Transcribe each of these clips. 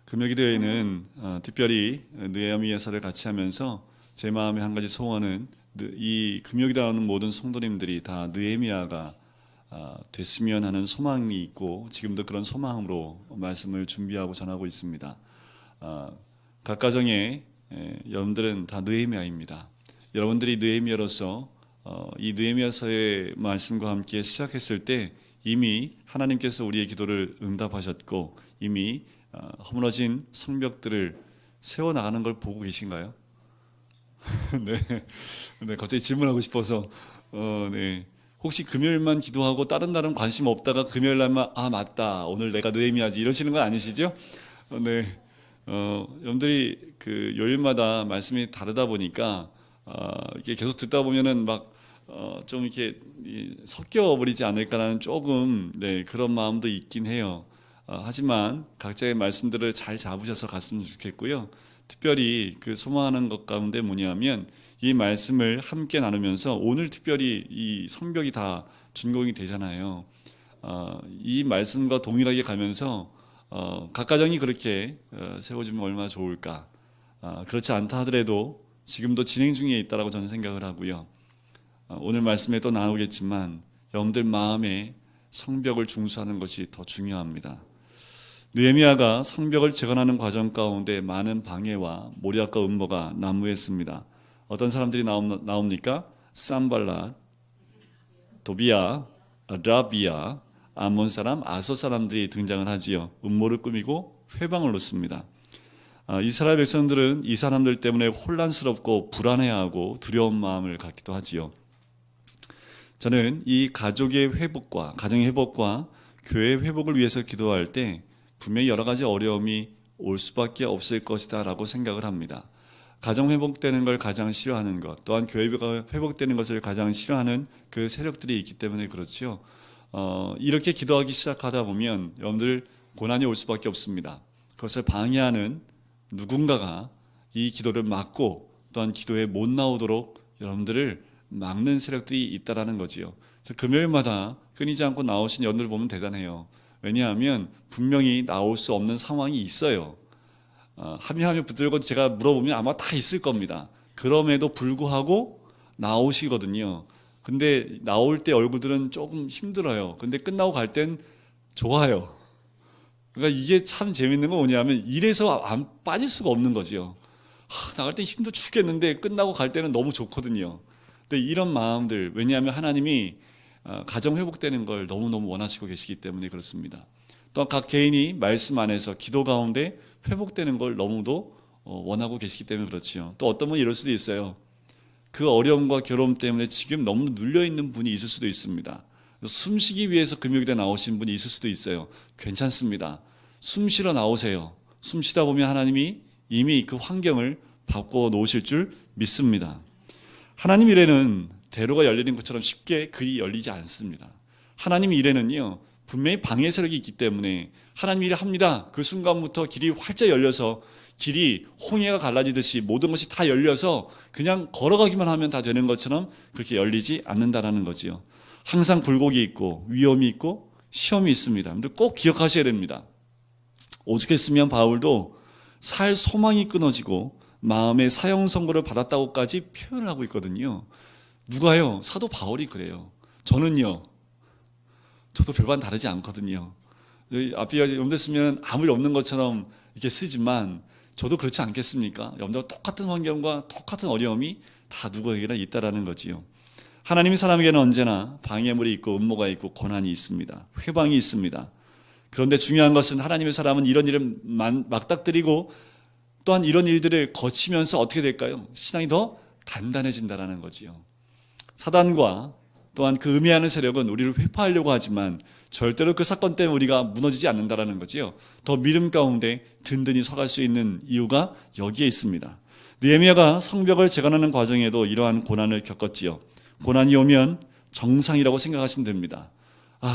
금요기도회는 특별히 느헤미야서를 같이 하면서 제 마음의 한 가지 소원은 이 금요기도 하는 모든 성도님들이 다 느헤미야가 됐으면 하는 소망이 있고 지금도 그런 소망으로 말씀을 준비하고 전하고 있습니다. 각 가정에 여러분들은 다 느헤미야입니다. 여러분들이 느헤미야로서 이 느헤미야서의 말씀과 함께 시작했을 때 이미 하나님께서 우리의 기도를 응답하셨고 이미 허물어진 성벽들을 세워나가는 걸 보고 계신가요? 네, 갑자기 질문하고 싶어서 네. 혹시 금요일만 기도하고 다른 날은 관심 없다가 금요일 날만 맞다 오늘 내가 느헤미야지 이러시는 건 아니시죠? 네, 여러분들이 그 요일마다 말씀이 다르다 보니까 이렇게 계속 듣다 보면은 좀 이렇게 섞여 버리지 않을까라는 조금 그런 마음도 있긴 해요. 하지만 각자의 말씀들을 잘 잡으셔서 갔으면 좋겠고요. 특별히 그 소망하는 것 가운데 뭐냐면 이 말씀을 함께 나누면서 오늘 특별히 이 성벽이 다 준공이 되잖아요. 이 말씀과 동일하게 가면서 각 가정이 그렇게 세워지면 얼마나 좋을까. 그렇지 않다 하더라도 지금도 진행 중에 있다라고 저는 생각을 하고요. 오늘 말씀에 또 나오겠지만 여러분들 마음에 성벽을 중수하는 것이 더 중요합니다. 느헤미야가 성벽을 재건하는 과정 가운데 많은 방해와 모략과 음모가 난무했습니다. 어떤 사람들이 나옵니까? 산발랏, 도비야, 라비야, 암몬 사람, 아서 사람들이 등장을 하지요. 음모를 꾸미고 회방을 놓습니다. 이스라엘 백성들은 이 사람들 때문에 혼란스럽고 불안해하고 두려운 마음을 갖기도 하지요. 저는 이 가족의 회복과 가정의 회복과 교회의 회복을 위해서 기도할 때 분명히 여러 가지 어려움이 올 수밖에 없을 것이다 라고 생각을 합니다. 가정 회복되는 걸 가장 싫어하는 것, 또한 교회가 회복되는 것을 가장 싫어하는 그 세력들이 있기 때문에 그렇죠. 이렇게 기도하기 시작하다 보면 여러분들 고난이 올 수밖에 없습니다. 그것을 방해하는 누군가가 이 기도를 막고 또한 기도에 못 나오도록 여러분들을 막는 세력들이 있다라는 거지요. 그래서 금요일마다 끊이지 않고 나오신 여러분들 보면 대단해요. 왜냐하면 분명히 나올 수 없는 상황이 있어요. 하며 붙들고 제가 물어보면 아마 다 있을 겁니다. 그럼에도 불구하고 나오시거든요. 근데 나올 때 얼굴들은 조금 힘들어요. 근데 끝나고 갈 땐 좋아요. 그러니까 이게 참 재밌는 건 뭐냐면 이래서 안 빠질 수가 없는 거죠. 나갈 땐 힘들어 죽겠는데 끝나고 갈 때는 너무 좋거든요. 근데 이런 마음들, 왜냐하면 하나님이 가정 회복되는 걸 너무너무 원하시고 계시기 때문에 그렇습니다. 또 각 개인이 말씀 안에서 기도 가운데 회복되는 걸 너무도 원하고 계시기 때문에 그렇지요. 또 어떤 분이 이럴 수도 있어요. 그 어려움과 괴로움 때문에 지금 너무 눌려있는 분이 있을 수도 있습니다. 숨쉬기 위해서 금요일에 나오신 분이 있을 수도 있어요. 괜찮습니다. 숨 쉬러 나오세요. 숨 쉬다 보면 하나님이 이미 그 환경을 바꿔 놓으실 줄 믿습니다. 하나님 일에는 대로가 열리는 것처럼 쉽게 그리 열리지 않습니다. 하나님 일에는요 분명히 방해 세력이 있기 때문에 하나님 일을 합니다. 그 순간부터 길이 활짝 열려서 길이 홍해가 갈라지듯이 모든 것이 다 열려서 그냥 걸어가기만 하면 다 되는 것처럼 그렇게 열리지 않는다라는 거지요. 항상 굴곡이 있고 위험이 있고 시험이 있습니다. 근데 꼭 기억하셔야 됩니다. 오죽했으면 바울도 살 소망이 끊어지고 마음의 사형 선고를 받았다고까지 표현을 하고 있거든요. 누가요? 사도 바울이 그래요. 저는요. 저도 별반 다르지 않거든요. 앞에 여러분들 쓰면 아무 일 없는 것처럼 이렇게 쓰지만 저도 그렇지 않겠습니까? 여러분들 똑같은 환경과 똑같은 어려움이 다 누구에게나 있다라는 거지요. 하나님이 사람에게는 언제나 방해물이 있고 음모가 있고 고난이 있습니다. 회방이 있습니다. 그런데 중요한 것은 하나님의 사람은 이런 일을 막닥뜨리고 또한 이런 일들을 거치면서 어떻게 될까요? 신앙이 더 단단해진다라는 거지요. 사단과 또한 그 음해하는 세력은 우리를 회파하려고 하지만 절대로 그 사건 때문에 우리가 무너지지 않는다라는 거지요. 더 믿음 가운데 든든히 서갈 수 있는 이유가 여기에 있습니다. 느헤미야가 성벽을 재건하는 과정에도 이러한 고난을 겪었지요. 고난이 오면 정상이라고 생각하시면 됩니다.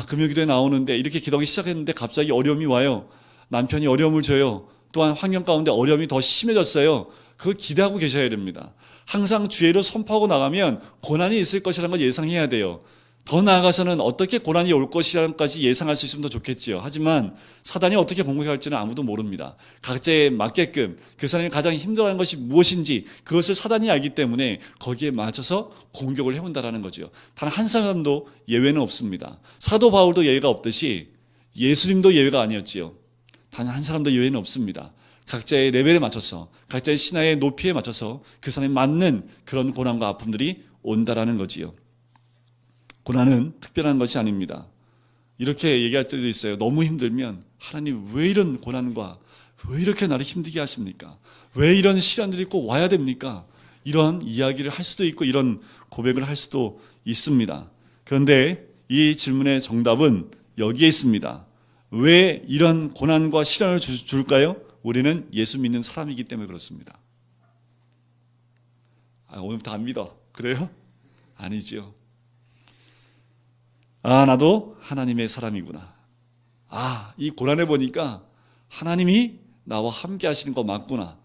금요기도에 나오는데 이렇게 기도하기 시작했는데 갑자기 어려움이 와요. 남편이 어려움을 줘요. 또한 환경 가운데 어려움이 더 심해졌어요. 그걸 기대하고 계셔야 됩니다. 항상 주의를 선포하고 나가면 고난이 있을 것이라는 걸 예상해야 돼요. 더 나아가서는 어떻게 고난이 올 것이라까지 예상할 수 있으면 더 좋겠지요. 하지만 사단이 어떻게 공격할지는 아무도 모릅니다. 각자에 맞게끔 그 사람이 가장 힘들어하는 것이 무엇인지 그것을 사단이 알기 때문에 거기에 맞춰서 공격을 해온다라는 거죠. 단 한 사람도 예외는 없습니다. 사도 바울도 예외가 없듯이 예수님도 예외가 아니었지요. 단 한 사람도 예외는 없습니다. 각자의 레벨에 맞춰서 각자의 신앙의 높이에 맞춰서 그 사람에 맞는 그런 고난과 아픔들이 온다라는 거지요. 고난은 특별한 것이 아닙니다. 이렇게 얘기할 때도 있어요. 너무 힘들면 하나님 왜 이런 고난과 왜 이렇게 나를 힘들게 하십니까? 왜 이런 시련들이 꼭 와야 됩니까? 이런 이야기를 할 수도 있고 이런 고백을 할 수도 있습니다. 그런데 이 질문의 정답은 여기에 있습니다. 왜 이런 고난과 시련을 줄까요? 우리는 예수 믿는 사람이기 때문에 그렇습니다. 오늘부터 안 믿어. 그래요? 아니지요. 나도 하나님의 사람이구나. 이 고난을 보니까 하나님이 나와 함께 하시는 거 맞구나.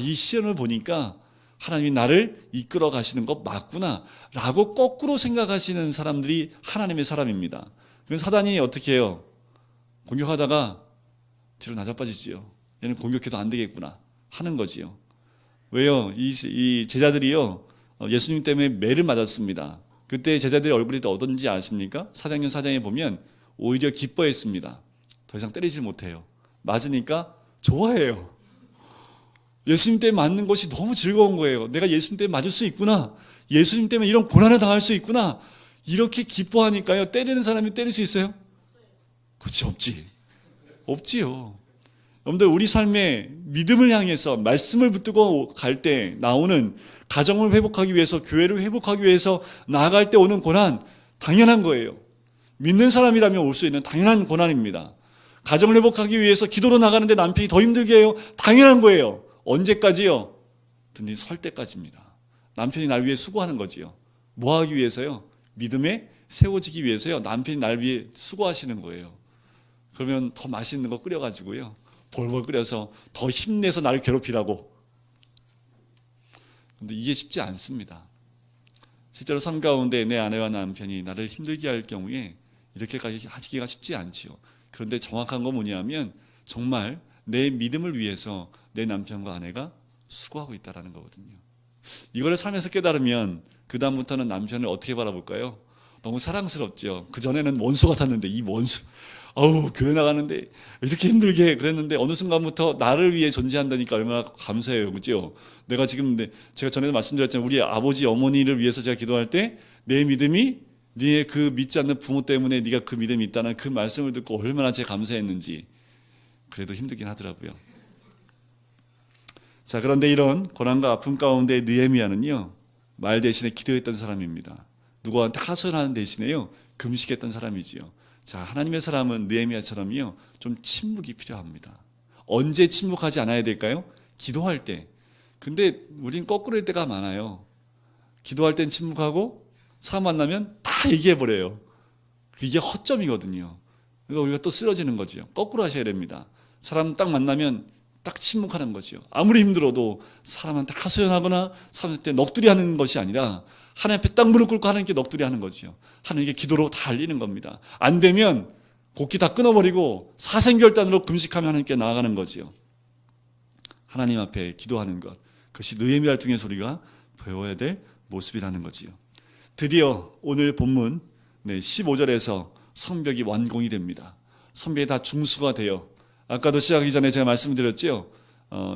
이 시련을 보니까 하나님이 나를 이끌어 가시는 거 맞구나. 라고 거꾸로 생각하시는 사람들이 하나님의 사람입니다. 그럼 사단이 어떻게 해요? 공격하다가 뒤로 나자빠지지요. 얘는 공격해도 안 되겠구나 하는 거지요. 왜요? 이 제자들이요, 예수님 때문에 매를 맞았습니다. 그때 제자들의 얼굴이 어떤지 아십니까? 사도행전 4장에 보면 오히려 기뻐했습니다. 더 이상 때리지 못해요. 맞으니까 좋아해요. 예수님 때문에 맞는 것이 너무 즐거운 거예요. 내가 예수님 때문에 맞을 수 있구나. 예수님 때문에 이런 고난을 당할 수 있구나. 이렇게 기뻐하니까요. 때리는 사람이 때릴 수 있어요? 그렇지, 없지. 없지요. 여러분들, 우리 삶에 믿음을 향해서 말씀을 붙들고 갈 때 나오는 가정을 회복하기 위해서, 교회를 회복하기 위해서 나아갈 때 오는 고난, 당연한 거예요. 믿는 사람이라면 올 수 있는 당연한 고난입니다. 가정을 회복하기 위해서 기도로 나가는데 남편이 더 힘들게 해요. 당연한 거예요. 언제까지요? 든든히 설 때까지입니다. 남편이 날 위해 수고하는 거지요. 뭐 하기 위해서요? 믿음에 세워지기 위해서요. 남편이 날 위해 수고하시는 거예요. 그러면 더 맛있는 거 끓여가지고요, 볼볼 끓여서 더 힘내서 나를 괴롭히라고. 근데 이게 쉽지 않습니다. 실제로 삶 가운데 내 아내와 남편이 나를 힘들게 할 경우에 이렇게까지 하기가 쉽지 않지요. 그런데 정확한 건 뭐냐면 정말 내 믿음을 위해서 내 남편과 아내가 수고하고 있다는 거거든요. 이거를 삶에서 깨달으면 그 다음부터는 남편을 어떻게 바라볼까요? 너무 사랑스럽죠. 그전에는 원수 같았는데 이 원수, 교회 나가는데 이렇게 힘들게 그랬는데 어느 순간부터 나를 위해 존재한다니까 얼마나 감사해요. 그죠? 내가 지금, 제가 전에도 말씀드렸잖아요. 우리 아버지 어머니를 위해서 제가 기도할 때 내 믿음이 네 그 믿지 않는 부모 때문에 네가 그 믿음이 있다는 그 말씀을 듣고 얼마나 제가 감사했는지. 그래도 힘들긴 하더라고요. 자, 그런데 이런 고난과 아픔 가운데 느헤미야는요, 말 대신에 기도했던 사람입니다. 누구한테 하소연하는 대신에요, 금식했던 사람이지요. 자, 하나님의 사람은 느헤미야처럼요, 좀 침묵이 필요합니다. 언제 침묵하지 않아야 될까요? 기도할 때. 근데 우린 거꾸로일 때가 많아요. 기도할 땐 침묵하고 사람 만나면 다 얘기해버려요. 이게 허점이거든요. 그러니까 우리가 또 쓰러지는 거죠. 거꾸로 하셔야 됩니다. 사람 딱 만나면 딱 침묵하는 거죠. 아무리 힘들어도 사람한테 하소연하거나 사람한테 넋두리 하는 것이 아니라 하나님 앞에 딱 무릎 꿇고 하나님께 넋두리 하는 거죠. 하나님께 기도로 다 알리는 겁니다. 안 되면 곡기 다 끊어버리고 사생결단으로 금식하며 하나님께 나아가는 거죠. 하나님 앞에 기도하는 것, 그것이 느헤미야를 통해서 우리가 배워야 될 모습이라는 거지요. 드디어 오늘 본문 15절에서 성벽이 완공이 됩니다. 성벽이 다 중수가 돼요. 아까도 시작하기 전에 제가 말씀드렸죠.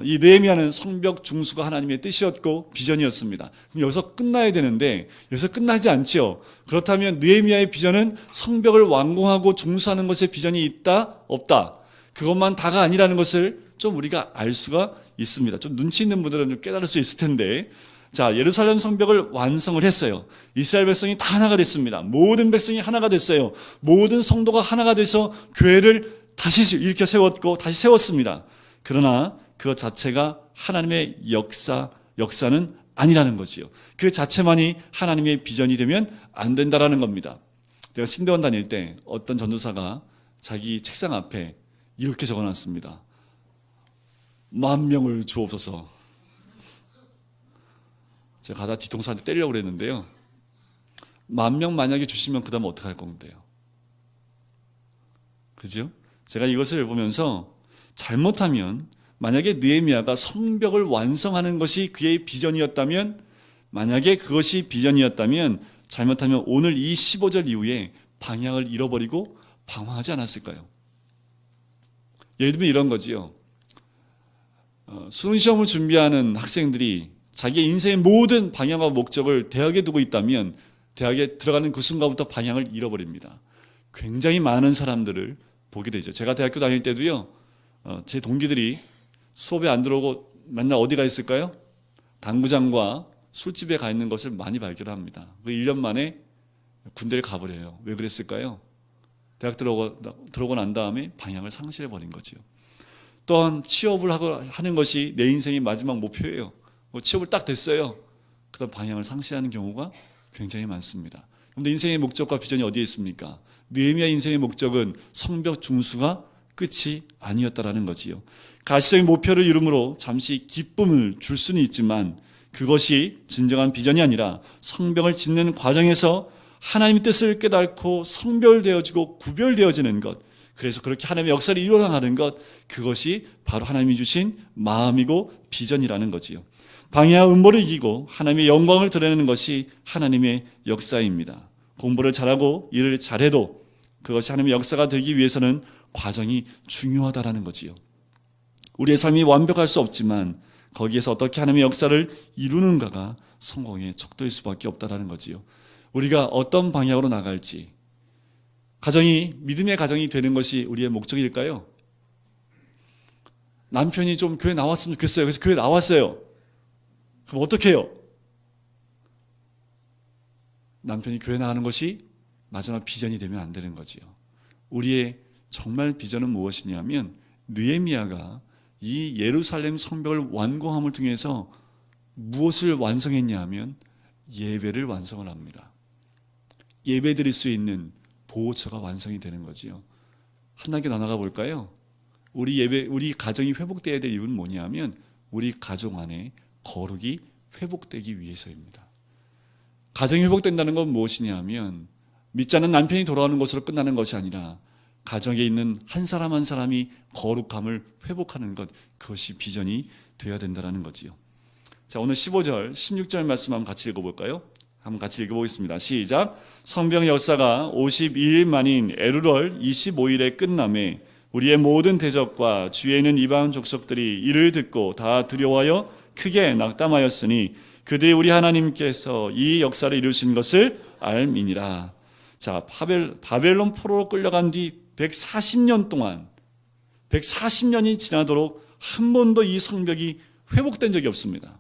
이 느헤미야는 성벽 중수가 하나님의 뜻이었고 비전이었습니다. 그럼 여기서 끝나야 되는데 여기서 끝나지 않죠. 그렇다면 느헤미야의 비전은 성벽을 완공하고 중수하는 것에 비전이 있다? 없다? 그것만 다가 아니라는 것을 좀 우리가 알 수가 있습니다. 좀 눈치 있는 분들은 좀 깨달을 수 있을 텐데, 자, 예루살렘 성벽을 완성을 했어요. 이스라엘 백성이 다 하나가 됐습니다. 모든 백성이 하나가 됐어요. 모든 성도가 하나가 돼서 교회를 다시 일으켜 세웠고 다시 세웠습니다. 그러나 그 자체가 하나님의 역사는 아니라는 거지요. 그 자체만이 하나님의 비전이 되면 안 된다라는 겁니다. 내가 신대원 다닐 때 어떤 전도사가 자기 책상 앞에 이렇게 적어놨습니다. 10,000명을 주옵소서. 제가 가다 뒤통수한테 때리려고 그랬는데요. 10,000명 만약에 주시면 그 다음 어떻게 할 건데요? 그죠? 제가 이것을 보면서 잘못하면 만약에 느헤미야가 성벽을 완성하는 것이 그의 비전이었다면, 만약에 그것이 비전이었다면 잘못하면 오늘 이 15절 이후에 방향을 잃어버리고 방황하지 않았을까요? 예를 들면 이런 거지요. 수능시험을 준비하는 학생들이 자기의 인생의 모든 방향과 목적을 대학에 두고 있다면 대학에 들어가는 그 순간부터 방향을 잃어버립니다. 굉장히 많은 사람들을 보게 되죠. 제가 대학교 다닐 때도요, 제 동기들이 수업에 안 들어오고 맨날 어디가 있을까요? 당구장과 술집에 가 있는 것을 많이 발견합니다. 그 1년 만에 군대를 가버려요. 왜 그랬을까요? 대학 들어오고 난 다음에 방향을 상실해버린 거죠. 또한 취업을 하는 것이 내 인생의 마지막 목표예요. 취업을 딱 됐어요. 그다음 방향을 상실하는 경우가 굉장히 많습니다. 그런데 인생의 목적과 비전이 어디에 있습니까? 느헤미야 인생의 목적은 성벽 중수가 끝이 아니었다라는 거지요. 가시적인 목표를 이루므로 잠시 기쁨을 줄 수는 있지만 그것이 진정한 비전이 아니라 성벽을 짓는 과정에서 하나님의 뜻을 깨닫고 성별되어지고 구별되어지는 것, 그래서 그렇게 하나님의 역사를 이루어나가는 것, 그것이 바로 하나님이 주신 마음이고 비전이라는 거지요. 방해와 음모를 이기고 하나님의 영광을 드러내는 것이 하나님의 역사입니다. 공부를 잘하고 일을 잘해도 그것이 하나님의 역사가 되기 위해서는 과정이 중요하다라는 거지요. 우리의 삶이 완벽할 수 없지만 거기에서 어떻게 하나님의 역사를 이루는가가 성공의 척도일 수밖에 없다라는 거지요. 우리가 어떤 방향으로 나갈지, 가정이 믿음의 가정이 되는 것이 우리의 목적일까요? 남편이 좀 교회 나왔으면 좋겠어요. 그래서 교회 나왔어요. 그럼 어떻게 해요? 남편이 교회 나가는 것이 마지막 비전이 되면 안 되는 거지요. 우리의 정말 비전은 무엇이냐면 느헤미야가 이 예루살렘 성벽을 완공함을 통해서 무엇을 완성했냐 하면 예배를 완성을 합니다. 예배 드릴 수 있는 보호처가 완성이 되는 거지요. 한 단계 더 나가 볼까요? 우리 가정이 회복되어야 될 이유는 뭐냐면 우리 가정 안에 거룩이 회복되기 위해서입니다. 가정이 회복된다는 건 무엇이냐면 믿지 않는 남편이 돌아오는 것으로 끝나는 것이 아니라 가정에 있는 한 사람 한 사람이 거룩함을 회복하는 것, 그것이 비전이 되어야 된다는 거지요. 자, 오늘 15절, 16절 말씀 한번 같이 읽어볼까요? 한번 같이 읽어보겠습니다. 시작. 성벽 역사가 52일 만인 에루럴 25일에 끝남에 우리의 모든 대적과 주위에 있는 이방 족속들이 이를 듣고 다 두려워하여 크게 낙담하였으니 그들이 우리 하나님께서 이 역사를 이루신 것을 알미니라. 자, 바벨론 포로로 끌려간 뒤 140년 동안 140년이 지나도록 한 번도 이 성벽이 회복된 적이 없습니다.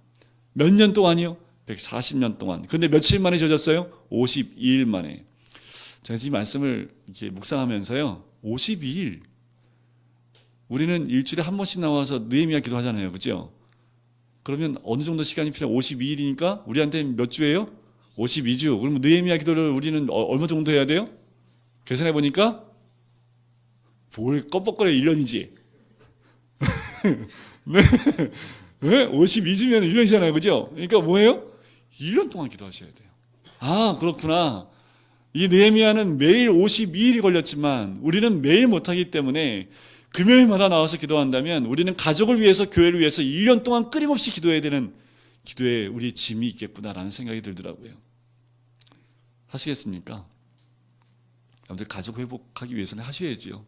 몇 년 동안이요? 140년 동안. 근데 며칠 만에 지어졌어요? 52일 만에. 제가 이 말씀을 이렇게 묵상하면서요, 52일. 우리는 일주일에 한 번씩 나와서 느헤미야 기도하잖아요. 그죠? 그러면 어느 정도 시간이 필요해요? 52일이니까 우리한테 몇 주예요? 52주. 그럼 느헤미야 기도를 우리는 얼마 정도 해야 돼요? 계산해 보니까 뭘 껌뻑거려 1년이지. 네. 네? 52주면 1년이잖아요. 그죠? 그러니까 뭐예요? 1년 동안 기도하셔야 돼요. 아, 그렇구나. 이 느헤미야는 매일 52일이 걸렸지만 우리는 매일 못하기 때문에 금요일마다 나와서 기도한다면 우리는 가족을 위해서, 교회를 위해서 1년 동안 끊임없이 기도해야 되는 기도에 우리 짐이 있겠구나라는 생각이 들더라고요. 하시겠습니까? 여러분들 가족 회복하기 위해서는 하셔야지요.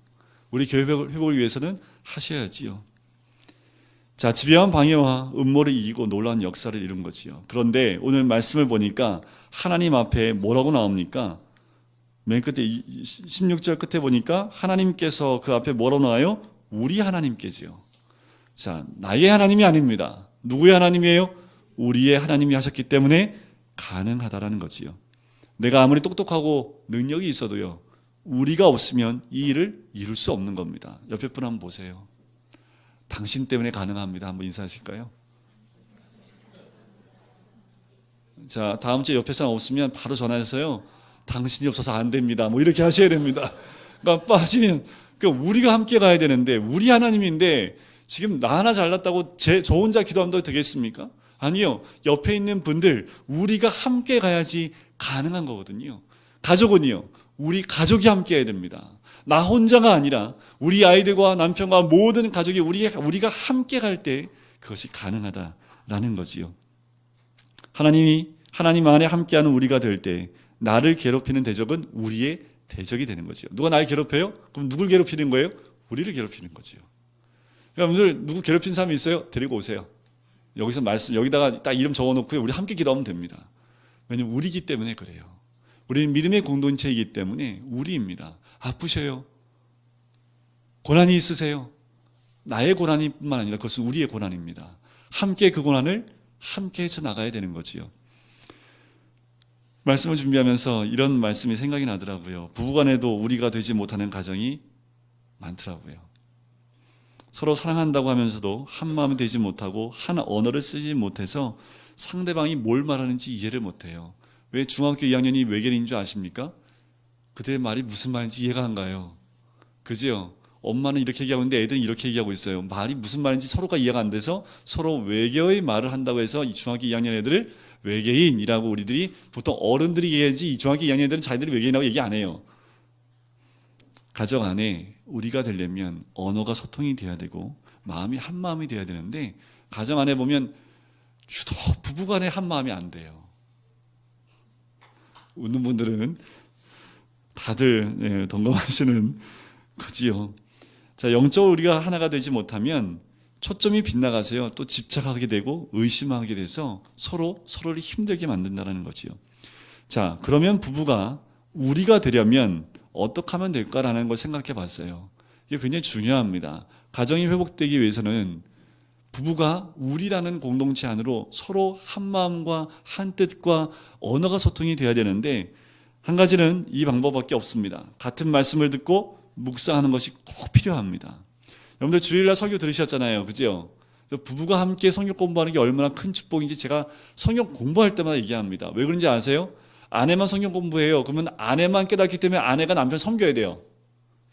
우리 교회 회복을 위해서는 하셔야지요. 자, 집요한 방해와 음모를 이기고 놀라운 역사를 이룬 거지요. 그런데 오늘 말씀을 보니까 하나님 앞에 뭐라고 나옵니까? 맨 끝에 16절 끝에 보니까 하나님께서 그 앞에 뭐라고 나와요? 우리 하나님께지요. 자, 나의 하나님이 아닙니다. 누구의 하나님이에요? 우리의 하나님이 하셨기 때문에 가능하다라는 거지요. 내가 아무리 똑똑하고 능력이 있어도요, 우리가 없으면 이 일을 이룰 수 없는 겁니다. 옆에 분 한번 보세요. 당신 때문에 가능합니다. 한번 인사하실까요? 자, 다음 주에 옆에 사람 없으면 바로 전화해서요, 당신이 없어서 안 됩니다. 뭐 이렇게 하셔야 됩니다. 그러니까 빠지면, 우리가 함께 가야 되는데, 우리 하나님인데, 지금 나 하나 잘났다고 저 혼자 기도한다고 되겠습니까? 아니요. 옆에 있는 분들, 우리가 함께 가야지 가능한 거거든요. 가족은요, 우리 가족이 함께 해야 됩니다. 나 혼자가 아니라 우리 아이들과 남편과 모든 가족이 우리가 함께 갈 때 그것이 가능하다라는 거지요. 하나님 안에 함께하는 우리가 될 때 나를 괴롭히는 대적은 우리의 대적이 되는 거죠. 누가 나를 괴롭혀요? 그럼 누굴 괴롭히는 거예요? 우리를 괴롭히는 거죠. 그러니까 오늘 누구 괴롭힌 사람이 있어요? 데리고 오세요. 여기다가 딱 이름 적어놓고요. 우리 함께 기도하면 됩니다. 왜냐면 우리이기 때문에 그래요. 우리는 믿음의 공동체이기 때문에 우리입니다. 아프셔요. 고난이 있으세요. 나의 고난이 뿐만 아니라 그것은 우리의 고난입니다. 함께 그 고난을 함께 헤쳐나가야 되는 거지요. 말씀을 준비하면서 이런 말씀이 생각이 나더라고요. 부부간에도 우리가 되지 못하는 가정이 많더라고요. 서로 사랑한다고 하면서도 한 마음이 되지 못하고 한 언어를 쓰지 못해서 상대방이 뭘 말하는지 이해를 못해요. 왜 중학교 2학년이 외계인인 줄 아십니까? 그들의 말이 무슨 말인지 이해가 안 가요. 그죠? 엄마는 이렇게 얘기하고 있는데 애들은 이렇게 얘기하고 있어요. 말이 무슨 말인지 서로가 이해가 안 돼서 서로 외계어의 말을 한다고 해서 이 중학교 2학년 애들을 외계인이라고 우리들이 보통 어른들이 얘기하지 이 중학교 2학년 애들은 자기들이 외계인이라고 얘기 안 해요. 가정 안에 우리가 되려면 언어가 소통이 돼야 되고 마음이 한 마음이 돼야 되는데 가정 안에 보면 유독 부부간에 한 마음이 안 돼요. 웃는 분들은 다들 동감하시는 거지요. 자, 영적으로 우리가 하나가 되지 못하면 초점이 빗나가세요. 또 집착하게 되고 의심하게 돼서 서로를 힘들게 만든다는 거지요. 자, 그러면 부부가 우리가 되려면 어떻게 하면 될까라는 걸 생각해 봤어요. 이게 굉장히 중요합니다. 가정이 회복되기 위해서는 부부가 우리라는 공동체 안으로 서로 한 마음과 한 뜻과 언어가 소통이 돼야 되는데 한 가지는 이 방법밖에 없습니다. 같은 말씀을 듣고 묵상하는 것이 꼭 필요합니다. 여러분들 주일날 설교 들으셨잖아요. 그죠? 부부가 함께 성경 공부하는 게 얼마나 큰 축복인지 제가 성경 공부할 때마다 얘기합니다. 왜 그런지 아세요? 아내만 성경 공부해요. 그러면 아내만 깨닫기 때문에 아내가 남편 섬겨야 돼요.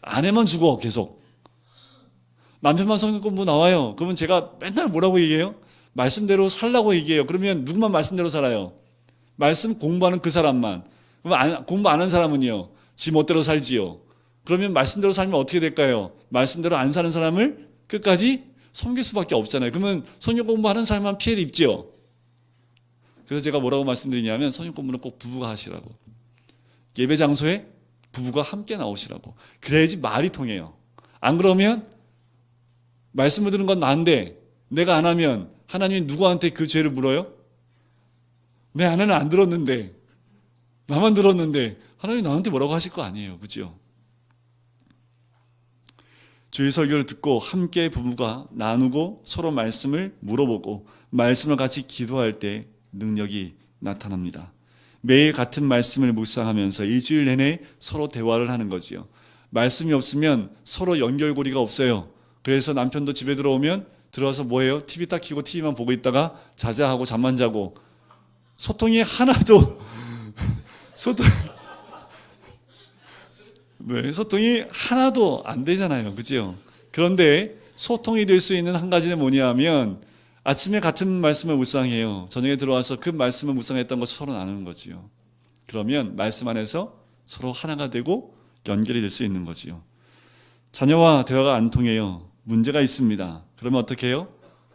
아내만 죽어 계속. 남편만 성경 공부 나와요. 그러면 제가 맨날 뭐라고 얘기해요? 말씀대로 살라고 얘기해요. 그러면 누구만 말씀대로 살아요? 말씀 공부하는 그 사람만. 그럼 공부 안 한 사람은요? 지 멋대로 살지요. 그러면 말씀대로 살면 어떻게 될까요? 말씀대로 안 사는 사람을 끝까지 섬길 수밖에 없잖아요. 그러면 성경 공부하는 사람만 피해를 입죠. 그래서 제가 뭐라고 말씀드리냐면 성경 공부는 꼭 부부가 하시라고. 예배 장소에 부부가 함께 나오시라고. 그래야지 말이 통해요. 안 그러면 말씀을 듣는 건 난데 내가 안 하면 하나님이 누구한테 그 죄를 물어요? 내 아내는 안 들었는데 나만 들었는데 하나님이 나한테 뭐라고 하실 거 아니에요. 그죠? 주일 설교를 듣고 함께 부부가 나누고 서로 말씀을 물어보고 말씀을 같이 기도할 때 능력이 나타납니다. 매일 같은 말씀을 묵상하면서 일주일 내내 서로 대화를 하는 거지요. 말씀이 없으면 서로 연결고리가 없어요. 그래서 남편도 집에 들어오면 들어와서 뭐해요? TV 딱 켜고 TV만 보고 있다가 자자 하고 잠만 자고 소통이 하나도 소통이 하나도 안 되잖아요. 그죠? 그런데 소통이 될 수 있는 한 가지는 뭐냐 하면 아침에 같은 말씀을 묵상해요. 저녁에 들어와서 그 말씀을 묵상했던 것을 서로 나누는 거지요. 그러면 말씀 안에서 서로 하나가 되고 연결이 될 수 있는 거지요. 자녀와 대화가 안 통해요. 문제가 있습니다. 그러면 어떻게 해요?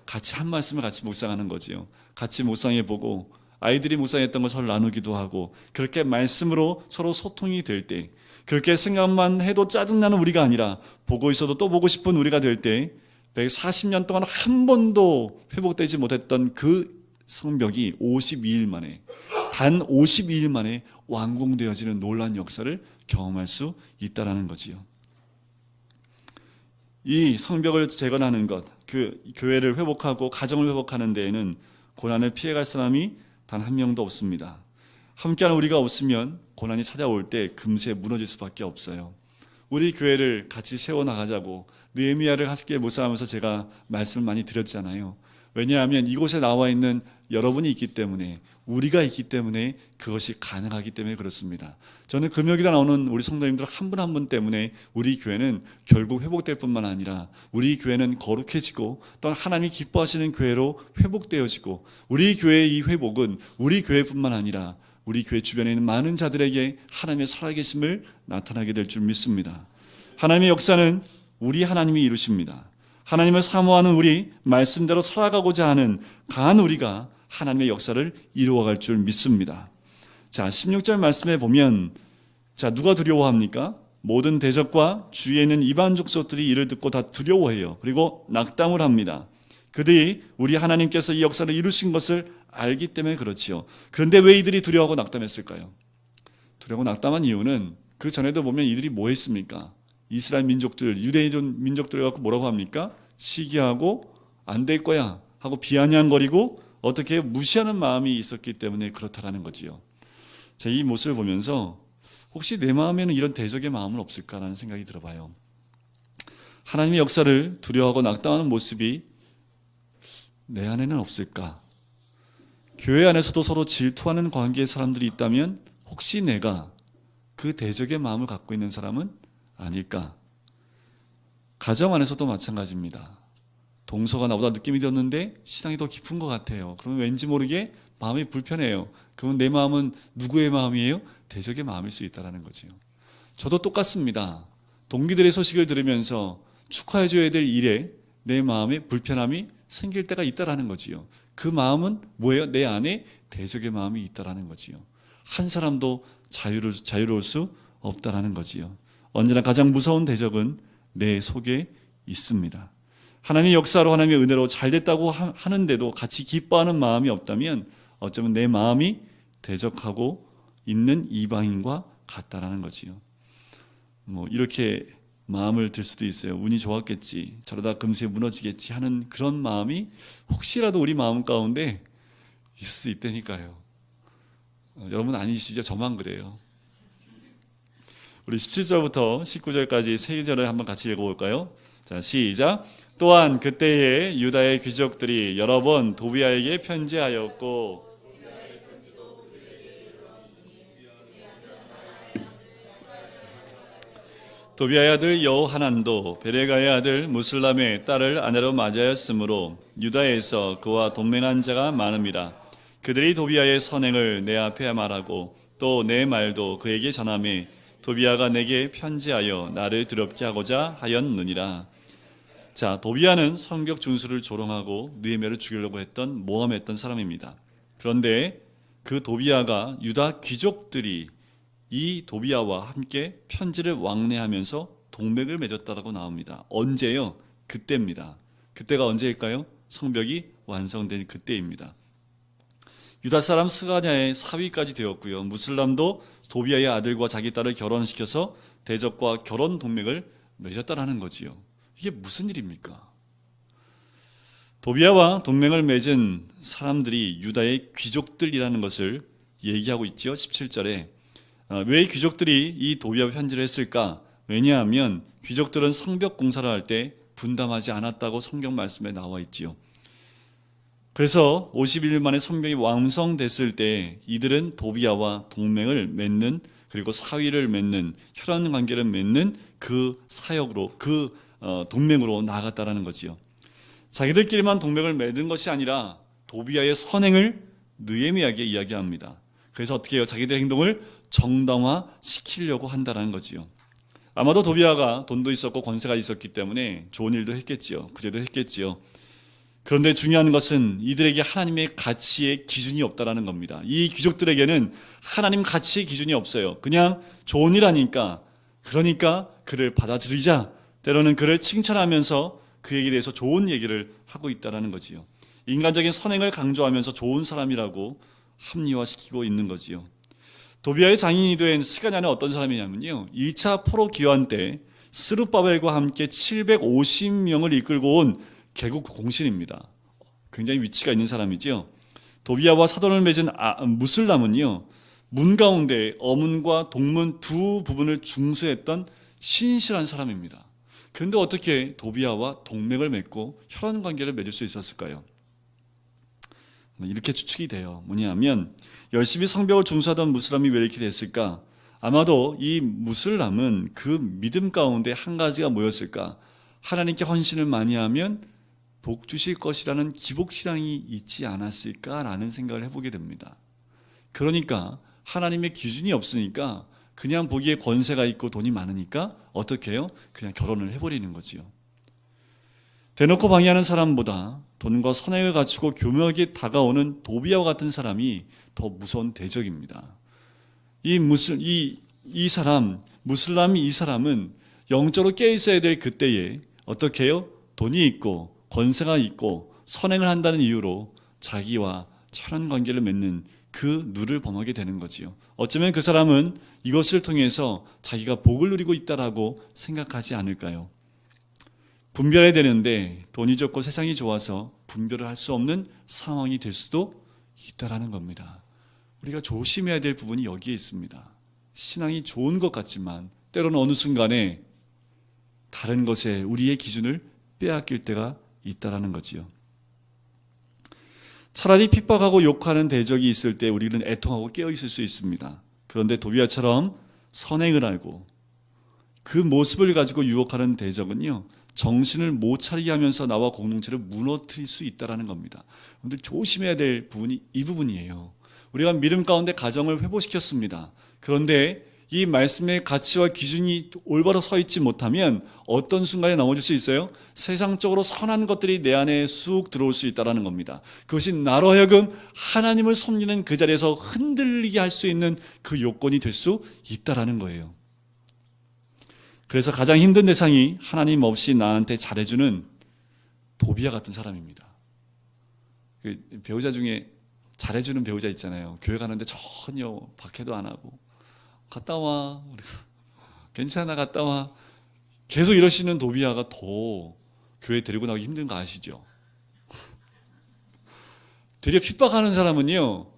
같이 한 말씀을 같이 묵상하는 거지요. 같이 묵상해보고 아이들이 묵상했던 걸 서로 나누기도 하고 그렇게 말씀으로 서로 소통이 될 때 그렇게 생각만 해도 짜증나는 우리가 아니라 보고 있어도 또 보고 싶은 우리가 될 때 140년 동안 한 번도 회복되지 못했던 그 성벽이 52일 만에 단 52일 만에 완공되어지는 놀라운 역사를 경험할 수 있다는 거지요. 이 성벽을 재건하는 것, 그 교회를 회복하고 가정을 회복하는 데에는 고난을 피해갈 사람이 단 한 명도 없습니다. 함께하는 우리가 없으면 고난이 찾아올 때 금세 무너질 수밖에 없어요. 우리 교회를 같이 세워나가자고 느헤미야를 함께 묵상하면서 제가 말씀을 많이 드렸잖아요. 왜냐하면 이곳에 나와 있는 여러분이 있기 때문에 우리가 있기 때문에 그것이 가능하기 때문에 그렇습니다. 저는 금요일에 나오는 우리 성도님들 한 분 한 분 때문에 우리 교회는 결국 회복될 뿐만 아니라 우리 교회는 거룩해지고 또 하나님이 기뻐하시는 교회로 회복되어지고 우리 교회의 이 회복은 우리 교회뿐만 아니라 우리 교회 주변에 있는 많은 자들에게 하나님의 살아계심을 나타나게 될 줄 믿습니다. 하나님의 역사는 우리 하나님이 이루십니다. 하나님을 사모하는 우리, 말씀대로 살아가고자 하는 강한 우리가 하나님의 역사를 이루어갈 줄 믿습니다. 자, 16절 말씀에 보면, 자, 누가 두려워합니까? 모든 대적과 주위에 있는 이방 족속들이 이를 듣고 다 두려워해요. 그리고 낙담을 합니다. 그들이 우리 하나님께서 이 역사를 이루신 것을 알기 때문에 그렇지요. 그런데 왜 이들이 두려워하고 낙담했을까요? 두려워하고 낙담한 이유는 그 전에도 보면 이들이 뭐 했습니까? 이스라엘 민족들, 유대인 민족들을 갖고 뭐라고 합니까? 시기하고 안 될 거야 하고 비아냥거리고 어떻게 무시하는 마음이 있었기 때문에 그렇다라는 거지요. 자, 이 모습을 보면서 혹시 내 마음에는 이런 대적의 마음은 없을까라는 생각이 들어봐요. 하나님의 역사를 두려워하고 낙담하는 모습이 내 안에는 없을까? 교회 안에서도 서로 질투하는 관계의 사람들이 있다면 혹시 내가 그 대적의 마음을 갖고 있는 사람은 아닐까? 가정 안에서도 마찬가지입니다. 동서가 나보다 느낌이 들었는데 신앙이 더 깊은 것 같아요. 그러면 왠지 모르게 마음이 불편해요. 그러면 내 마음은 누구의 마음이에요? 대적의 마음일 수 있다는 거지요. 저도 똑같습니다. 동기들의 소식을 들으면서 축하해줘야 될 일에 내 마음에 불편함이 생길 때가 있다는 거지요. 그 마음은 뭐예요? 내 안에 대적의 마음이 있다는 거지요. 한 사람도 자유로울 수 없다는 거지요. 언제나 가장 무서운 대적은 내 속에 있습니다. 하나님의 역사로 하나님의 은혜로 잘됐다고 하는데도 같이 기뻐하는 마음이 없다면 어쩌면 내 마음이 대적하고 있는 이방인과 같다라는 거지요. 이렇게 마음을 들 수도 있어요. 운이 좋았겠지, 저러다 금세 무너지겠지 하는 그런 마음이 혹시라도 우리 마음 가운데 있을 수 있다니까요. 여러분 아니시죠? 저만 그래요. 우리 17절부터 19절까지 세 절을 한번 같이 읽어볼까요? 자, 시작. 또한 그때에 유다의 귀족들이 여러 번 도비아에게 편지하였고 도비아의 아들 여호하난도 베레가의 아들 무슬람의 딸을 아내로 맞이하였으므로 유다에서 그와 동맹한 자가 많음이라. 그들이 도비아의 선행을 내 앞에 말하고 또 내 말도 그에게 전하매 도비아가 내게 편지하여 나를 두렵게 하고자 하였느니라. 자, 도비아는 성벽 준수를 조롱하고 느헤미야를 죽이려고 했던 모함했던 사람입니다. 그런데 그 도비아가 유다 귀족들이 이 도비아와 함께 편지를 왕래하면서 동맹을 맺었다라고 나옵니다. 언제요? 그때입니다. 그때가 언제일까요? 성벽이 완성된 그때입니다. 유다 사람 스가냐의 사위까지 되었고요. 무슬람도 도비아의 아들과 자기 딸을 결혼시켜서 대적과 결혼 동맹을 맺었다라는 거지요. 이게 무슨 일입니까? 도비아와 동맹을 맺은 사람들이 유다의 귀족들이라는 것을 얘기하고 있죠. 17절에. 왜 귀족들이 이 도비아 편지를 했을까? 왜냐하면 귀족들은 성벽 공사를 할 때 분담하지 않았다고 성경 말씀에 나와 있지요. 그래서 51일 만에 성벽이 완성됐을 때 이들은 도비아와 동맹을 맺는, 그리고 사위를 맺는, 혈연 관계를 맺는 그 사역으로, 그 동맹으로 나아갔다라는 거지요. 자기들끼리만 동맹을 맺은 것이 아니라 도비아의 선행을 느헤미야에게 이야기합니다. 그래서 어떻게 해요? 자기들의 행동을 정당화시키려고 한다는 거지요. 아마도 도비아가 돈도 있었고 권세가 있었기 때문에 좋은 일도 했겠지요. 그제도 했겠지요. 그런데 중요한 것은 이들에게 하나님의 가치의 기준이 없다라는 겁니다. 이 귀족들에게는 하나님 가치의 기준이 없어요. 그냥 좋은 일 하니까, 그러니까 그를 받아들이자, 때로는 그를 칭찬하면서 그에게 대해서 좋은 얘기를 하고 있다라는 거지요. 인간적인 선행을 강조하면서 좋은 사람이라고 합리화시키고 있는 거지요. 도비아의 장인이 된 스가냐는 어떤 사람이냐면요, 1차 포로 기환 때 스룹바벨과 함께 750명을 이끌고 온 개국 공신입니다. 굉장히 위치가 있는 사람이죠. 도비아와 사돈을 맺은 무슬람은요, 문 가운데 어문과 동문 두 부분을 중수했던 신실한 사람입니다. 그런데 어떻게 도비아와 동맹을 맺고 혈연 관계를 맺을 수 있었을까요? 이렇게 추측이 돼요. 뭐냐면 열심히 성벽을 중수하던 무슬람이 왜 이렇게 됐을까? 아마도 이 무슬람은 그 믿음 가운데 한 가지가 뭐였을까? 하나님께 헌신을 많이 하면 복 주실 것이라는 기복신앙이 있지 않았을까라는 생각을 해보게 됩니다. 그러니까 하나님의 기준이 없으니까 그냥 보기에 권세가 있고 돈이 많으니까 어떻게 해요? 그냥 결혼을 해버리는 거지요. 대놓고 방해하는 사람보다 돈과 선행을 갖추고 교묘하게 다가오는 도비아와 같은 사람이 더 무서운 대적입니다. 무슬람이 이 사람은 영적으로 깨 있어야 될 그때에 어떻게 해요? 돈이 있고 권세가 있고 선행을 한다는 이유로 자기와 혈연 관계를 맺는 그 누를 범하게 되는 거지요. 어쩌면 그 사람은 이것을 통해서 자기가 복을 누리고 있다라고 생각하지 않을까요? 분별해야 되는데 돈이 좋고 세상이 좋아서 분별을 할 수 없는 상황이 될 수도 있다라는 겁니다. 우리가 조심해야 될 부분이 여기에 있습니다. 신앙이 좋은 것 같지만 때로는 어느 순간에 다른 것에 우리의 기준을 빼앗길 때가 있다라는 거지요. 차라리 핍박하고 욕하는 대적이 있을 때 우리는 애통하고 깨어있을 수 있습니다. 그런데 도비아처럼 선행을 알고 그 모습을 가지고 유혹하는 대적은요, 정신을 못 차리게 하면서 나와 공동체를 무너뜨릴 수 있다는 겁니다. 여러분들 조심해야 될 부분이 이 부분이에요. 우리가 믿음 가운데 가정을 회복시켰습니다. 그런데 이 말씀의 가치와 기준이 올바로 서 있지 못하면 어떤 순간에 넘어질 수 있어요? 세상적으로 선한 것들이 내 안에 쑥 들어올 수 있다는 겁니다. 그것이 나로 하여금 하나님을 섬기는 그 자리에서 흔들리게 할 수 있는 그 요건이 될 수 있다는 거예요. 그래서 가장 힘든 대상이 하나님 없이 나한테 잘해주는 도비아 같은 사람입니다. 그 배우자 중에 잘해주는 배우자 있잖아요. 교회 가는데 전혀 박해도 안 하고 갔다 와, 괜찮아 갔다 와, 계속 이러시는 도비아가 더 교회 데리고 나가기 힘든 거 아시죠? 되려 핍박하는 사람은요,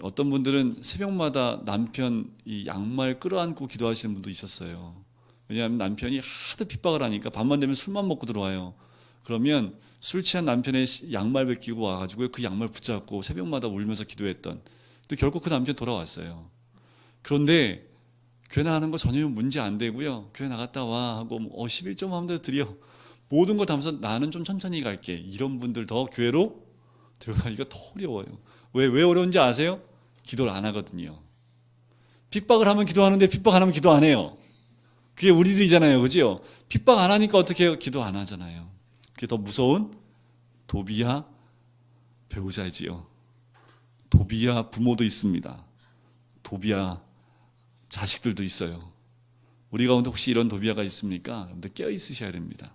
어떤 분들은 새벽마다 남편 이 양말 끌어안고 기도하시는 분도 있었어요. 왜냐하면 남편이 하도 핍박을 하니까 밤만 되면 술만 먹고 들어와요. 그러면 술 취한 남편의 양말 벗기고 와가지고 그 양말 붙잡고 새벽마다 울면서 기도했던. 또 결국 그 남편 돌아왔어요. 그런데 교회 나가는 거 전혀 문제 안 되고요. 교회 나갔다 와 하고 11점 하면 돼 드려. 모든 걸 담아서 나는 좀 천천히 갈게. 이런 분들 더 교회로 들어가기가 더 어려워요. 왜 어려운지 아세요? 기도를 안 하거든요. 핍박을 하면 기도하는데 핍박 안 하면 기도 안 해요. 그게 우리들이잖아요. 그죠? 핍박 안 하니까 어떻게 해요? 기도 안 하잖아요. 그게 더 무서운 도비아 배우자이지요. 도비아 부모도 있습니다. 도비아 자식들도 있어요. 우리 가운데 혹시 이런 도비아가 있습니까? 여러분들 깨어 있으셔야 됩니다.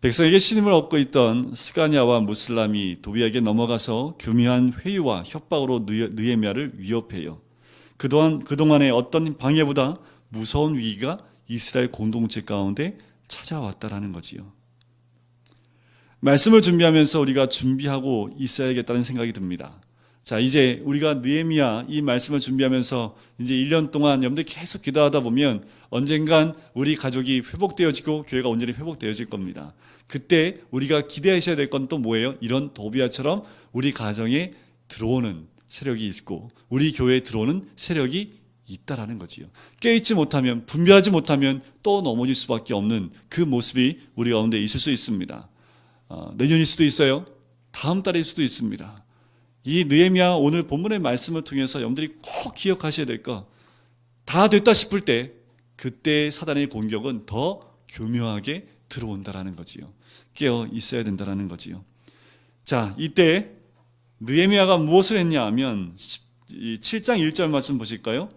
백성에게 신임을 얻고 있던 스가냐와 무슬람이 도비아에게 넘어가서 교묘한 회유와 협박으로 느헤미야를 위협해요. 그동안의 어떤 방해보다 무서운 위기가 이스라엘 공동체 가운데 찾아왔다라는 거지요. 말씀을 준비하면서 우리가 준비하고 있어야겠다는 생각이 듭니다. 자, 이제 우리가 느헤미야 이 말씀을 준비하면서 이제 1년 동안 여러분들 계속 기도하다 보면 언젠간 우리 가족이 회복되어지고 교회가 온전히 회복되어질 겁니다. 그때 우리가 기대하셔야 될 건 또 뭐예요? 이런 도비아처럼 우리 가정에 들어오는 세력이 있고 우리 교회에 들어오는 세력이 있다라는 거지요. 깨있지 못하면, 분별하지 못하면 또 넘어질 수밖에 없는 그 모습이 우리 가운데 있을 수 있습니다. 내년일 수도 있어요. 다음 달일 수도 있습니다. 이 느헤미야 오늘 본문의 말씀을 통해서 여러분들이 꼭 기억하셔야 될 거, 다 됐다 싶을 때 그때 사단의 공격은 더 교묘하게 들어온다라는 거지요. 깨어 있어야 된다라는 거지요. 자, 이때 느헤미야가 무엇을 했냐 하면 7장 1절 말씀 보실까요?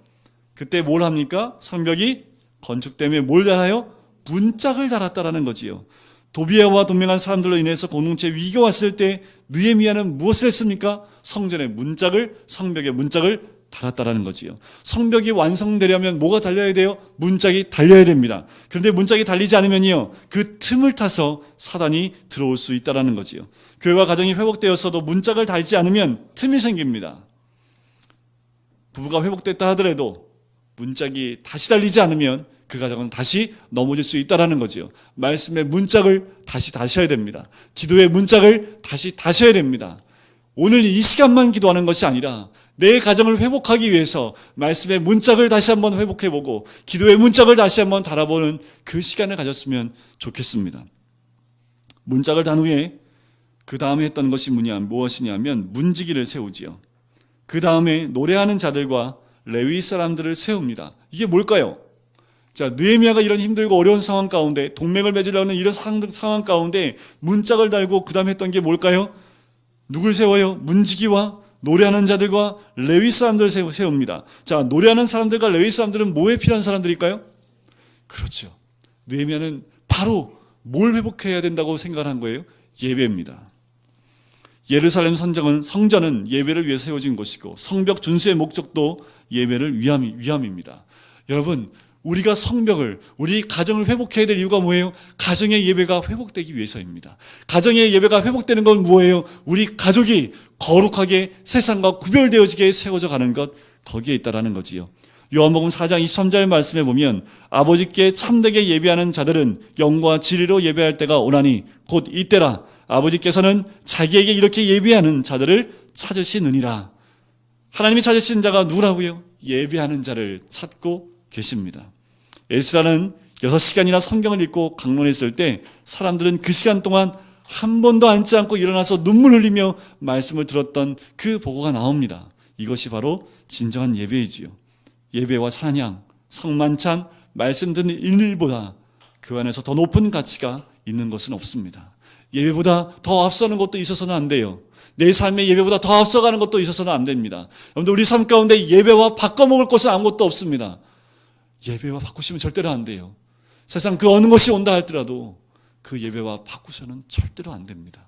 그때 뭘 합니까? 성벽이 건축되며 뭘 달아요? 문짝을 달았다라는 거지요. 도비아와 동맹한 사람들로 인해서 공동체 위기가 왔을 때 느헤미야는 무엇을 했습니까? 성벽에 문짝을 달았다라는 거지요. 성벽이 완성되려면 뭐가 달려야 돼요? 문짝이 달려야 됩니다. 그런데 문짝이 달리지 않으면요, 그 틈을 타서 사단이 들어올 수 있다라는 거지요. 교회와 가정이 회복되었어도 문짝을 달지 않으면 틈이 생깁니다. 부부가 회복됐다 하더라도 문짝이 다시 달리지 않으면 그 가정은 다시 넘어질 수 있다는 거죠. 말씀의 문짝을 다시 다셔야 됩니다. 기도의 문짝을 다시 다셔야 됩니다. 오늘 이 시간만 기도하는 것이 아니라 내 가정을 회복하기 위해서 말씀의 문짝을 다시 한번 회복해보고 기도의 문짝을 다시 한번 달아보는 그 시간을 가졌으면 좋겠습니다. 문짝을 단 후에 그 다음에 했던 것이 무엇이냐면 문지기를 세우지요. 그 다음에 노래하는 자들과 레위 사람들을 세웁니다. 이게 뭘까요? 자, 느헤미야가 이런 힘들고 어려운 상황 가운데, 동맹을 맺으려는 이런 상황 가운데 문짝을 달고 그 다음에 했던 게 뭘까요? 누굴 세워요? 문지기와 노래하는 자들과 레위 사람들을 세웁니다. 자, 노래하는 사람들과 레위 사람들은 뭐에 필요한 사람들일까요? 그렇죠. 느헤미야는 바로 뭘 회복해야 된다고 생각한 거예요? 예배입니다. 예루살렘 성전은 예배를 위해 세워진 곳이고 성벽 준수의 목적도 예배를 위함입니다. 여러분, 우리가 성벽을, 우리 가정을 회복해야 될 이유가 뭐예요? 가정의 예배가 회복되기 위해서입니다. 가정의 예배가 회복되는 건 뭐예요? 우리 가족이 거룩하게 세상과 구별되어지게 세워져 가는 것, 거기에 있다라는 거지요. 요한복음 4장 23절 말씀에 보면 아버지께 참되게 예배하는 자들은 영과 진리로 예배할 때가 오나니 곧 이때라. 아버지께서는 자기에게 이렇게 예배하는 자들을 찾으시느니라. 하나님이 찾으시는 자가 누구라고요? 예배하는 자를 찾고 계십니다. 에스라는 6시간이나 성경을 읽고 강론했을 때 사람들은 그 시간 동안 한 번도 앉지 않고 일어나서 눈물 흘리며 말씀을 들었던 그 보고가 나옵니다. 이것이 바로 진정한 예배이지요. 예배와 찬양, 성만찬, 말씀 듣는 일보다 그 안에서 더 높은 가치가 있는 것은 없습니다. 예배보다 더 앞서는 것도 있어서는 안 돼요. 내 삶의 예배보다 더 앞서가는 것도 있어서는 안 됩니다. 여러분들, 우리 삶 가운데 예배와 바꿔먹을 것은 아무것도 없습니다. 예배와 바꾸시면 절대로 안 돼요. 세상 그 어느 것이 온다 할지라도 그 예배와 바꾸셔는 절대로 안 됩니다.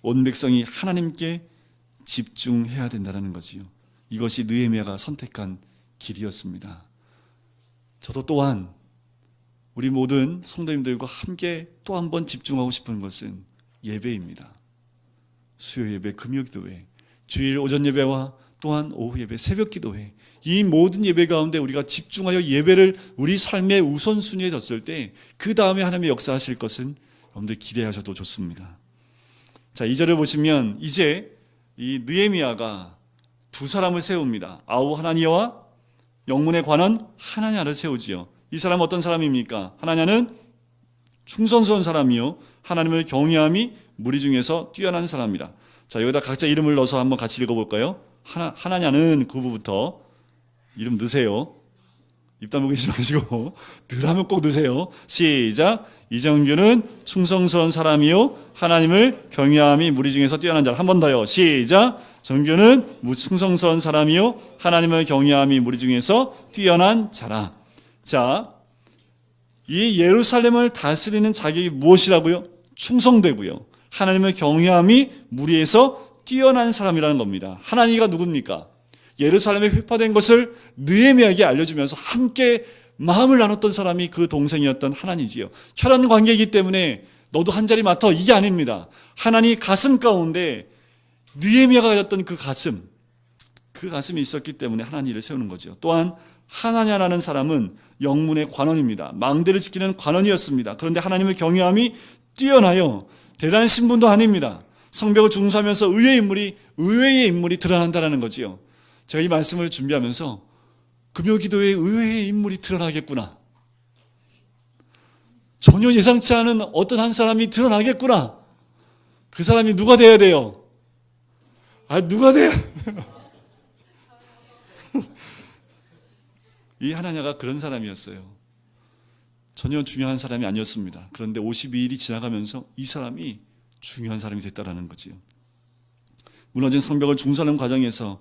온 백성이 하나님께 집중해야 된다는 거지요. 이것이 느헤미야가 선택한 길이었습니다. 저도 또한 우리 모든 성도님들과 함께 또 한 번 집중하고 싶은 것은 예배입니다. 수요 예배, 금요 기도회, 주일 오전 예배와 또한 오후 예배, 새벽 기도회, 이 모든 예배 가운데 우리가 집중하여 예배를 우리 삶의 우선순위에 뒀을 때 그 다음에 하나님의 역사하실 것은 여러분들 기대하셔도 좋습니다. 자, 2절을 보시면 이제 이 느헤미야가 두 사람을 세웁니다. 아우 하나니아와 영문의 관원 하나냐를 세우지요. 이 사람은 어떤 사람입니까? 하나냐는 충성스러운 사람이요, 하나님을 경외함이 무리 중에서 뛰어난 사람이다. 자, 여기다 각자 이름을 넣어서 한번 같이 읽어볼까요? 하나냐는 그 부부부터 이름 넣으세요. 입 다물고 계시지 마시고 늘 하면 꼭 넣으세요. 시작. 이정규는 충성스러운 사람이요, 하나님을 경외함이 무리 중에서 뛰어난 자라. 한 번 더요. 시작. 정규는 충성스러운 사람이요, 하나님을 경외함이 무리 중에서 뛰어난 자라. 자, 이 예루살렘을 다스리는 자격이 무엇이라고요? 충성되고요, 하나님을 경외함이 무리에서 뛰어난 사람이라는 겁니다. 하나니가 누굽니까? 예루살렘에 회파된 것을 느헤미야에게 알려주면서 함께 마음을 나눴던 사람이 그 동생이었던 하나니지요. 혈연 관계이기 때문에 너도 한 자리 맡아, 이게 아닙니다. 하나니 가슴 가운데 느헤미야가 가졌던 그 가슴이 있었기 때문에 하나니를 세우는 거죠. 또한 하나냐라는 사람은 영문의 관원입니다. 망대를 지키는 관원이었습니다. 그런데 하나님의 경외함이 뛰어나요, 대단한 신분도 아닙니다. 성벽을 중수하면서 의외의 인물이 드러난다는 거지요. 제가 이 말씀을 준비하면서 금요기도에 의외의 인물이 드러나겠구나, 전혀 예상치 않은 어떤 한 사람이 드러나겠구나. 그 사람이 누가 돼야 돼요? 누가 돼야 이 하나냐가 그런 사람이었어요. 전혀 중요한 사람이 아니었습니다. 그런데 52일이 지나가면서 이 사람이 중요한 사람이 됐다라는 거지요. 무너진 성벽을 중수하는 과정에서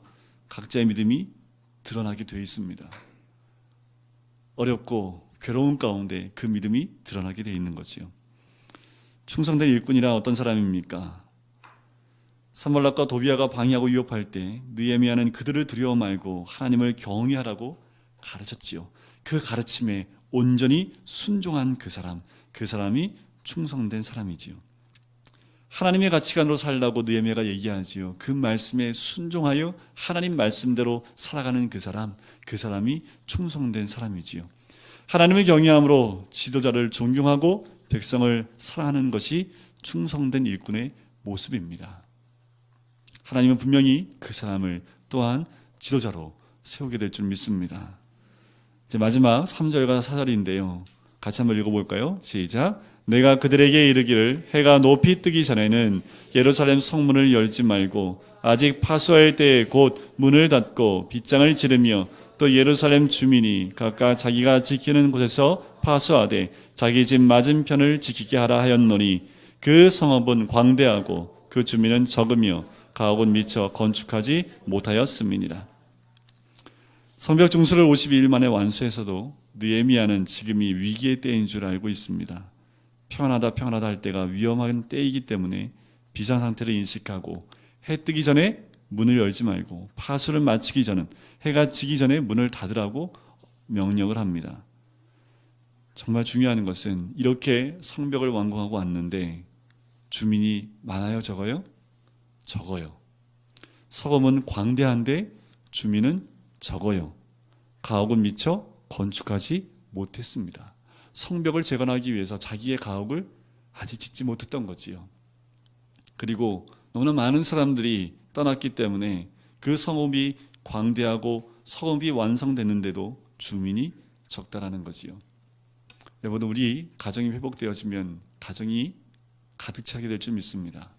각자의 믿음이 드러나게 되어 있습니다. 어렵고 괴로운 가운데 그 믿음이 드러나게 되어 있는 거지요. 충성된 일꾼이라 어떤 사람입니까? 산발락과 도비아가 방해하고 위협할 때 느헤미야는 그들을 두려워 말고 하나님을 경외하라고 가르쳤지요. 그 가르침에 온전히 순종한 그 사람이 충성된 사람이지요. 하나님의 가치관으로 살라고 느헤미야가 얘기하지요. 그 말씀에 순종하여 하나님 말씀대로 살아가는 그 사람이 충성된 사람이지요. 하나님의 경외함으로 지도자를 존경하고 백성을 사랑하는 것이 충성된 일꾼의 모습입니다. 하나님은 분명히 그 사람을 또한 지도자로 세우게 될 줄 믿습니다. 이제 마지막 3절과 4절인데요. 같이 한번 읽어볼까요? 시작. 내가 그들에게 이르기를 해가 높이 뜨기 전에는 예루살렘 성문을 열지 말고 아직 파수할 때에 곧 문을 닫고 빗장을 지르며 또 예루살렘 주민이 각각 자기가 지키는 곳에서 파수하되 자기 집 맞은편을 지키게 하라 하였노니 그 성읍은 광대하고 그 주민은 적으며 가옥은 미처 건축하지 못하였음이니라. 성벽 중수를 52일 만에 완수해서도 느헤미야는 지금이 위기의 때인 줄 알고 있습니다. 평안하다 할 때가 위험한 때이기 때문에 비상 상태를 인식하고 해 뜨기 전에 문을 열지 말고 파수를 마치기 전은 해가 지기 전에 문을 닫으라고 명령을 합니다. 정말 중요한 것은 이렇게 성벽을 완공하고 왔는데 주민이 많아요, 적어요? 적어요. 성읍은 광대한데 주민은 적어요. 가옥은 미처 건축하지 못했습니다. 성벽을 재건하기 위해서 자기의 가옥을 아직 짓지 못했던 거지요. 그리고 너무나 많은 사람들이 떠났기 때문에 그 성읍이 광대하고 성읍이 완성됐는데도 주민이 적다라는 거지요. 여러분, 우리 가정이 회복되어지면 가정이 가득 차게 될 줄 믿습니다.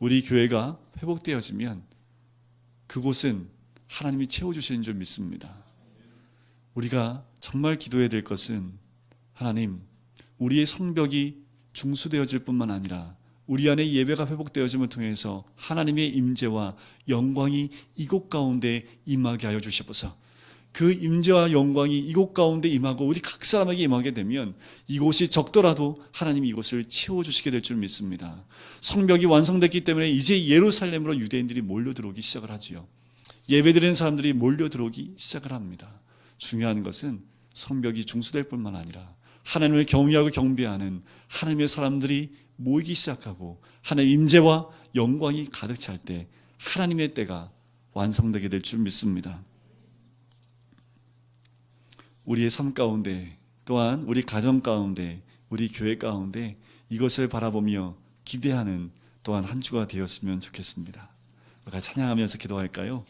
우리 교회가 회복되어지면 그곳은 하나님이 채워주시는 줄 믿습니다. 우리가 정말 기도해야 될 것은 하나님, 우리의 성벽이 중수되어질 뿐만 아니라 우리 안에 예배가 회복되어짐을 통해서 하나님의 임재와 영광이 이곳 가운데 임하게 하여 주시옵소서. 그 임재와 영광이 이곳 가운데 임하고 우리 각 사람에게 임하게 되면 이곳이 적더라도 하나님이 이곳을 채워주시게 될 줄 믿습니다. 성벽이 완성됐기 때문에 이제 예루살렘으로 유대인들이 몰려들어오기 시작을 하지요. 예배드리는 사람들이 몰려들어오기 시작을 합니다. 중요한 것은 성벽이 중수될 뿐만 아니라 하나님을 경외하고 경배하는 하나님의 사람들이 모이기 시작하고 하나님의 임재와 영광이 가득 찰 때 하나님의 때가 완성되게 될 줄 믿습니다. 우리의 삶 가운데 또한 우리 가정 가운데 우리 교회 가운데 이것을 바라보며 기대하는 또한 한 주가 되었으면 좋겠습니다. 우리가 찬양하면서 기도할까요?